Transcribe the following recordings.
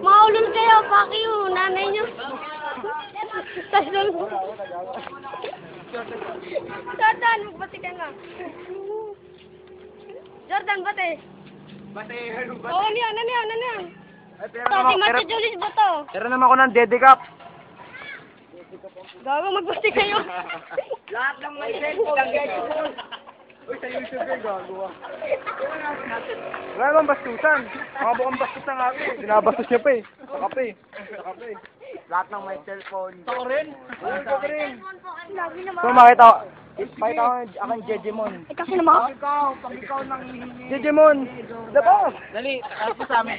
Maulol kayo, fuck you, nanay nyo. Jordan, magbati ka nga. Jordan, bati. Bate. Oo, ano yan? Si Macho Julius ba to? Pero naman ako ng dedicap. Gago, magbati kayo. Lahat ng may cellphone. Uy, sa YouTube kayo, gagawa. Wala naman bastusan. Mga bukang bastos ng akin. Binabastos niya pa eh. Saka pa eh. Lahat ng may cellphone. Ako rin. Ako rin. So, makita ko aking Jejemon. Kasi naman. Ikaw nang hihingi. Jejemon! Labas! Dali, tapos sa amin.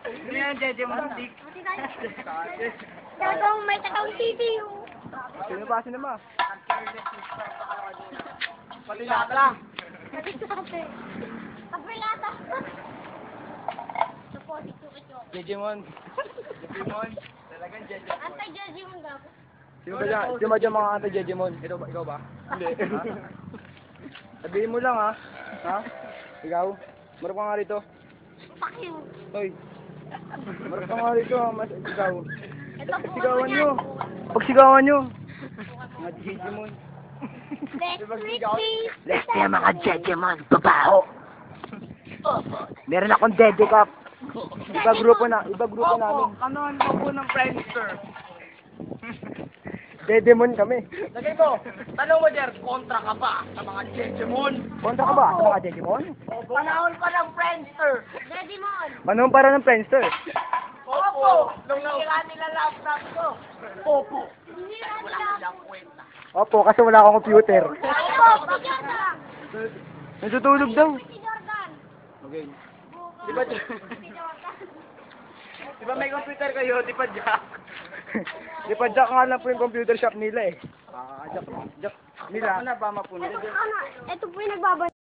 Ano yan, Jejemon? Gago, may takang titi. Sino ba? Pati lata. Pagpilata. Jejemon. Talagang Jejemon. Anti-Jejemon gago. Sino ba dyan mga anti-Jejemon? Ikaw ba? Hindi. Sabihin mo lang ha. Ha? Ikaw? Marap ka nga rito. Fuck you. Hoy. Marap ka nga rito ha. Ikaw. Ito po Sigawan nyo. Pagsigawan nyo. Mga Jejemon. Let's play mga Jejemon. Babaho. Meron akong dedicap. Iba grupo namin. Kanuhan ko po ng Friendster. Dedemon kami. Lagay mo, tanong mo Jer, kontra ka pa sa mga Jejemon. Kontra ka ba sa mga Jejemon? Panahon pa ng Friendster. Jejemon. Manong para ng Friendster. Opo, nung nakira nila laptop ko. Opo. Wala ko siyang kwenta. Opo, kasi wala akong computer. Opo, bigyan na lang. Natutulog daw. Si Jordan. Okay. Di ba, di ba may computer kayo? Di ba, Jack? Di pa Jack nga lang po yung computer shop nila eh. Jack nila. Ano ba mapunod? Ito po yung nagbabay.